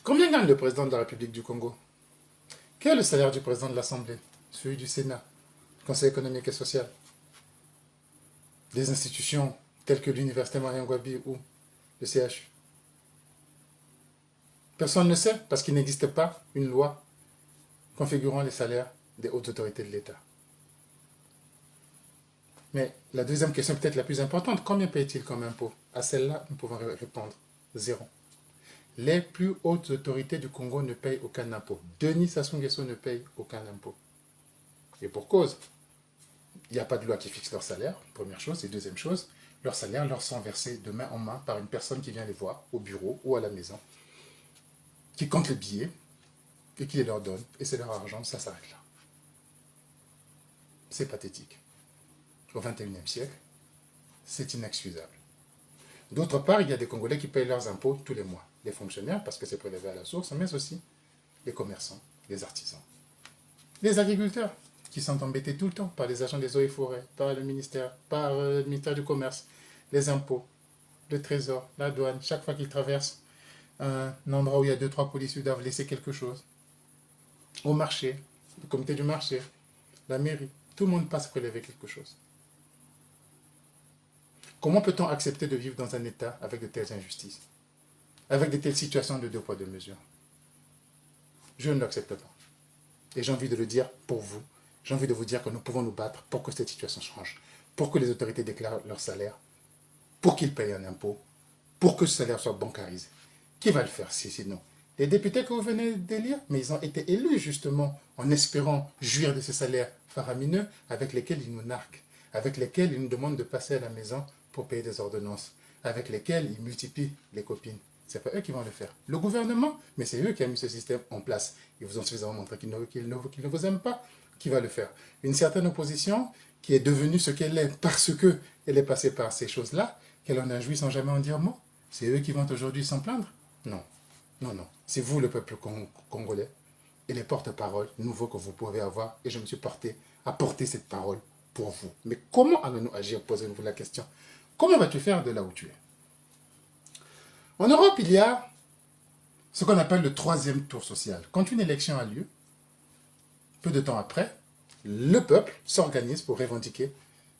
Combien gagne le président de la République du Congo? Quel est le salaire du président de l'Assemblée? Celui du Sénat, Conseil économique et social? Des institutions telles que l'Université Mariangouabi ou le CHU? Personne ne sait parce qu'il n'existe pas une loi configurant les salaires des hautes autorités de l'État. Mais la deuxième question, peut-être la plus importante, combien paye-t-il comme impôt? À celle-là, nous pouvons répondre zéro. Les plus hautes autorités du Congo ne payent aucun impôt. Denis Sassou Nguesso ne paye aucun impôt. Et pour cause, il n'y a pas de loi qui fixe leur salaire, première chose. Et deuxième chose, leurs salaires leur sont versés de main en main par une personne qui vient les voir au bureau ou à la maison, qui compte les billets et qui les leur donne. Et c'est leur argent, ça s'arrête là. C'est pathétique. Au XXIe siècle, c'est inexcusable. D'autre part, il y a des Congolais qui payent leurs impôts tous les mois. Les fonctionnaires, parce que c'est prélevé à la source, mais aussi les commerçants, les artisans. Les agriculteurs, qui sont embêtés tout le temps par les agents des eaux et forêts, par le ministère du Commerce, les impôts, le trésor, la douane. Chaque fois qu'ils traversent un endroit où il y a 2-3 policiers, ils doivent laisser quelque chose. Au marché, le comité du marché, la mairie, tout le monde passe prélever quelque chose. Comment peut-on accepter de vivre dans un État avec de telles injustices, avec de telles situations de deux poids, deux mesures? Je ne l'accepte pas. Et j'ai envie de le dire pour vous. J'ai envie de vous dire que nous pouvons nous battre pour que cette situation change, pour que les autorités déclarent leur salaire, pour qu'ils payent un impôt, pour que ce salaire soit bancarisé. Qui va le faire sinon? Les députés que vous venez d'élire, mais ils ont été élus justement en espérant jouir de ces salaires faramineux avec lesquels ils nous narquent, avec lesquels ils nous demandent de passer à la maison pour payer des ordonnances, avec lesquels ils multiplient les copines. Ce n'est pas eux qui vont le faire. Le gouvernement, mais c'est eux qui ont mis ce système en place. Ils vous ont suffisamment montré qu'ils ne vous aiment pas. Qui va le faire? Une certaine opposition qui est devenue ce qu'elle est parce qu'elle est passée par ces choses-là, qu'elle en a joui sans jamais en dire mot. C'est eux qui vont aujourd'hui s'en plaindre? Non, non, non. C'est vous, le peuple congolais, et les porte-paroles nouveaux que vous pouvez avoir. Et je me suis porté à porter cette parole pour vous. Mais comment allons-nous agir? Posez-vous la question. Comment vas-tu faire de là où tu es? En Europe, il y a ce qu'on appelle le troisième tour social. Quand une élection a lieu, peu de temps après, le peuple s'organise pour revendiquer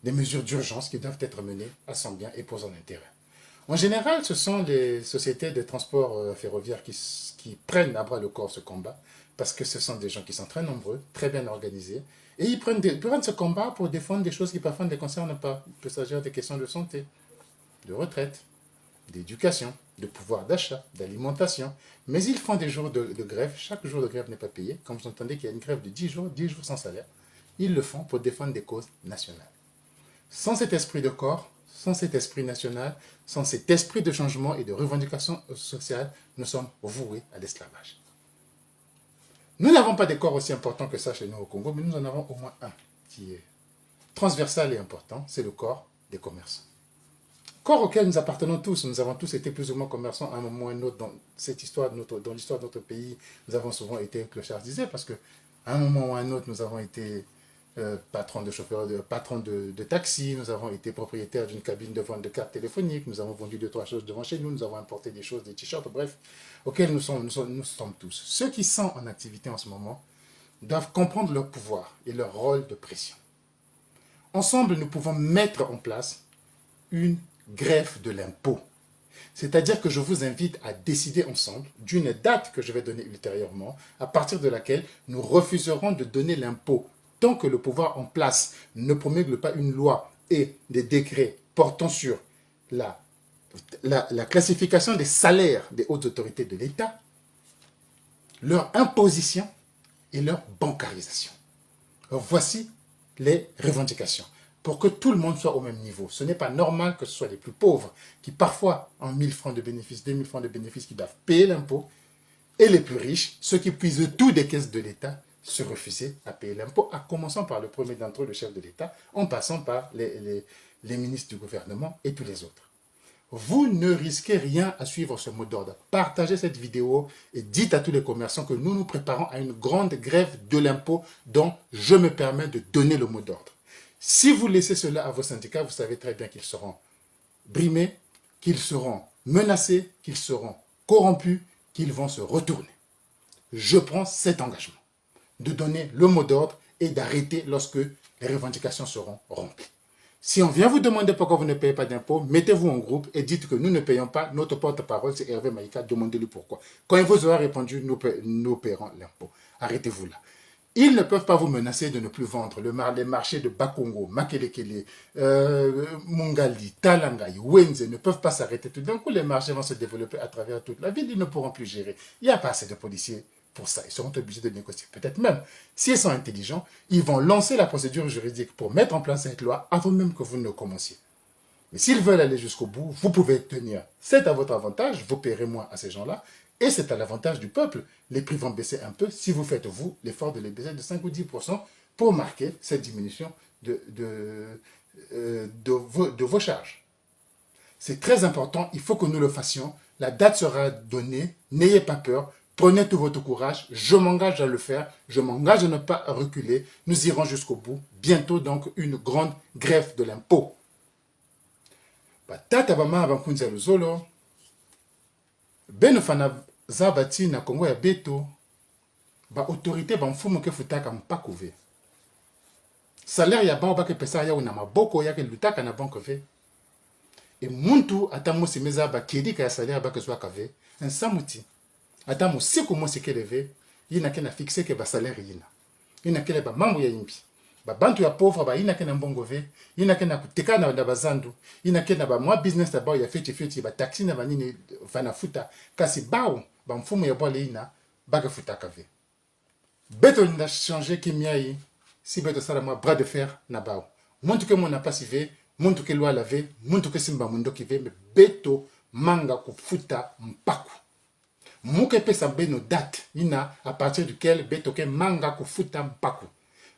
des mesures d'urgence qui doivent être menées à son bien et pour son intérêt. En général, ce sont les sociétés de transport ferroviaire qui prennent à bras le corps ce combat, parce que ce sont des gens qui sont très nombreux, très bien organisés, et ils prennent ce combat pour défendre des choses qui parfois ne les concernent pas. Il peut s'agir des questions de santé, de retraite, d'éducation, de pouvoir d'achat, d'alimentation. Mais ils font des jours de grève. Chaque jour de grève n'est pas payé. Quand vous entendez qu'il y a une grève de 10 jours sans salaire, ils le font pour défendre des causes nationales. Sans cet esprit de corps, sans cet esprit national, sans cet esprit de changement et de revendication sociale, nous sommes voués à l'esclavage. Nous n'avons pas des corps aussi importants que ça chez nous au Congo, mais nous en avons au moins un qui est transversal et important, c'est le corps des commerçants. Corps auquel nous appartenons tous, nous avons tous été plus ou moins commerçants à un moment ou à un autre dans cette histoire, dans l'histoire de notre pays. Nous avons souvent été clochards, je disais, parce qu'à un moment ou à un autre, nous avons été patrons de chauffeurs, patrons de taxi, nous avons été propriétaires d'une cabine de vente de cartes téléphoniques, nous avons vendu 2-3 choses devant chez nous, nous avons importé des choses, des t-shirts, bref, auxquels nous sommes tous. Ceux qui sont en activité en ce moment doivent comprendre leur pouvoir et leur rôle de pression. Ensemble, nous pouvons mettre en place une greffe de l'impôt. C'est-à-dire que je vous invite à décider ensemble d'une date que je vais donner ultérieurement, à partir de laquelle nous refuserons de donner l'impôt tant que le pouvoir en place ne promulgue pas une loi et des décrets portant sur la classification des salaires des hautes autorités de l'État, leur imposition et leur bancarisation. Alors, voici les revendications. Pour que tout le monde soit au même niveau. Ce n'est pas normal que ce soit les plus pauvres qui parfois ont 1 000 francs de bénéfices, 2 000 francs de bénéfices qui doivent payer l'impôt et les plus riches, ceux qui puisent tout des caisses de l'État, se refuser à payer l'impôt, en commençant par le premier d'entre eux, le chef de l'État, en passant par les ministres du gouvernement et tous les autres. Vous ne risquez rien à suivre ce mot d'ordre. Partagez cette vidéo et dites à tous les commerçants que nous nous préparons à une grande grève de l'impôt dont je me permets de donner le mot d'ordre. Si vous laissez cela à vos syndicats, vous savez très bien qu'ils seront brimés, qu'ils seront menacés, qu'ils seront corrompus qu'ils vont se retourner. Je prends cet engagement de donner le mot d'ordre et d'arrêter lorsque les revendications seront remplies. Si on vient vous demander pourquoi vous ne payez pas d'impôts, mettez-vous en groupe et dites que nous ne payons pas. Notre porte-parole, c'est Hervé Maïka, demandez-lui pourquoi. Quand il vous aura répondu, nous paierons l'impôt. Arrêtez-vous là. Ils ne peuvent pas vous menacer de ne plus vendre les marchés de Bakongo, Makelekele, Mungali, Talangai, Wenze ne peuvent pas s'arrêter. Tout d'un coup, les marchés vont se développer à travers toute la ville. Ils ne pourront plus gérer. Il n'y a pas assez de policiers pour ça. Ils seront obligés de négocier. Peut-être même, s'ils sont intelligents, ils vont lancer la procédure juridique pour mettre en place cette loi avant même que vous ne commenciez. Mais s'ils veulent aller jusqu'au bout, vous pouvez tenir. C'est à votre avantage, vous paierez moins à ces gens-là. Et c'est à l'avantage du peuple. Les prix vont baisser un peu si vous faites, vous, l'effort de les baisser de 5 ou 10% pour marquer cette diminution de vos charges. C'est très important, il faut que nous le fassions. La date sera donnée, n'ayez pas peur, prenez tout votre courage, je m'engage à le faire, je m'engage à ne pas reculer, nous irons jusqu'au bout. Bientôt donc une grande grève de l'impôt. Tata bama abankunza luzolo, beno fana zabati na Kongo ya beto, ba autorité ba mfumu ke futaka mpakove. Salaire ya bao bake pesa ya una maboko yake lutaka na banque ve. E muntu ata musi meza ba kedika ya salaire bake zwa kave, en samuti. Ata musiku musi keleve, yina kena fixe ke ba salaire yina. Yina kele ba mambo ya imbi. Ba bantu ya pauvre ba yina kena mbongo ve, yina kena kuteka na bazandu, yina kena ba mwa business na bao ya feti ba taxi na banini fana futa, kasi bao ba mfumu ya bole yina bake futa kave. Beto na changer kimiai, si beto sala mwa bras de fer na bao. Muntu ke mona pasive, muntu ke loi lave, muntu ke simba mundo kive, me beto manga kufuta mpaku. Muke pesa beno date, yina à partir duquel beto ke manga kufuta mpaku.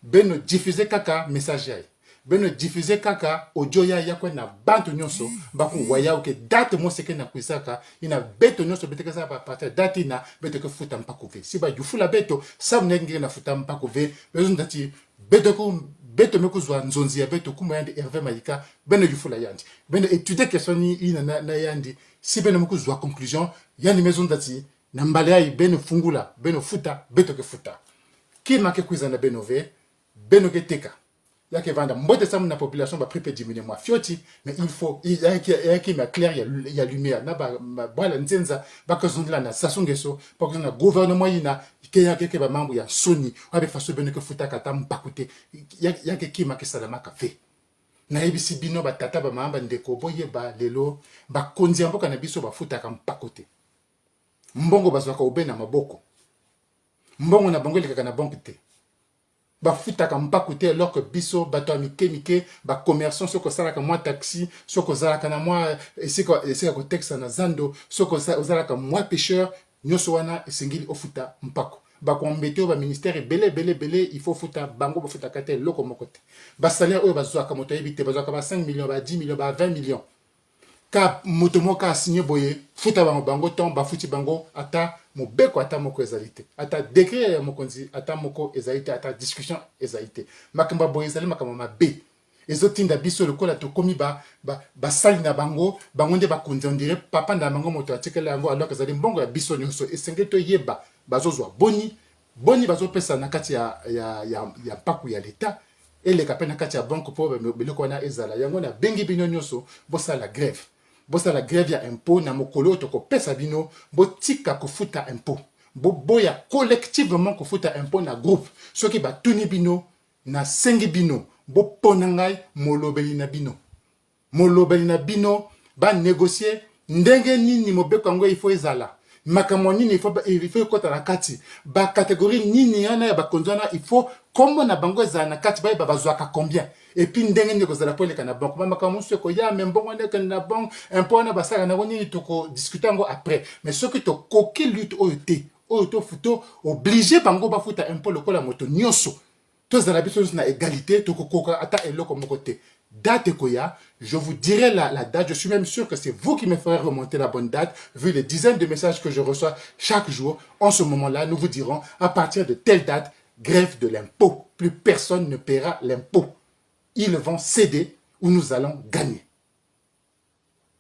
Beno diffuser kaka message yai. Beno diffuser kaka audio ya kwa na bantu nyonso baku waya uke date mo seke na kuisaka ina beto nyonso beteke sa pa partir date ina beto ke futa mpako ve. Si ba yufula beto sam nenge na futa mpako ve. Bezo ndati beto meku zwa nzonzi ya beto kuma yandi Hervé Maïka beno yufula yandi. Beno étudier question ni ina na yandi. Si beno meku zwa conclusion yandi mezo ndati na mbale ya beno fungula beno futa beto ke futa. Ki make kuiza na beno ve beno ke teka. Yake vanda mbote samu na population ba pripé diminuer moi fioti mais il faut il y a qui m'a clair il y a lumière na ba bala nzenza ba kozondela na sasungeso pa kozona gouvernement yina ke ba mambo ya soni abe faso beno ke futa kata mpakute yake ki m'a ke salama ka fe na ebisi bino ba tata ba mamba ndeko boye ba lelo ba konzi mboka na biso ba futa ka mpakute mbongo bazwaka obena maboko mbongo na bango lekaka na banque te bafutaka mpakute alors que biso bato ya mike ba commerçant soko salaka mwa taxi soko zalaka na mwa esika kotekisa na zando soko ozalaka mwa pêcheur nyonso wana esengeli ofuta mpako bakombete oyo baministère ebele il faut futa bango bafutaka te eloko moko te basalaire oyo bazwaka moto ayebi te bazwaka ba 5 millions ba 10 millions ba 20 millions ka moto moko asigné boye futa bango ton bafuti bango ata mobeko ata moko ezalite ata décret ya mokonzi ata moko ezalite ata discussion ezalite makamba boye ezali makamba mabe ezotinda biso lokola tokomi basali na bango nde bakonzi on dirait papa na bango moto atikela yango alors que ezali mbongo ya biso nyonso esengeli toyeba bazozwa boni bazopesa na kati ya mpaku ya leta eleka mpe na kati ya banque mpo biloko wana ezala yango na bengi bino nyonso bosala grève bosala grève ya impôt na mokolo oyo tokopesa bino botika kofuta impôt boya collectivement kofuta impôt na groupe soki batuni bino na sengi bino bopona ngai molobeli na bino banégocier ndenge nini mobeko yango il faut ezala makambo nini il faut ekota na kati bacatégorie nini wana ya bakonzi wana il faut kombo na bango ezala na kati bayeba bazwaka combien et puis ndenge nini kozala po eleka na banque makambo mosusu ekoya me mbongo wana ekende na banque impôt wana basala nango nini tokodiscute yango après mais soki tokoki lutte oyo te oyo tofuto obligé bango bafuta impôt lokola moto nyonso tozala biso nyonso na égalité tokokoka ata eloko moko te date koya, je vous dirai la date. Je suis même sûr que c'est vous qui me ferez remonter la bonne date, vu les dizaines de messages que je reçois chaque jour. En ce moment-là, nous vous dirons, à partir de telle date, grève de l'impôt. Plus personne ne paiera l'impôt. Ils vont céder ou nous allons gagner.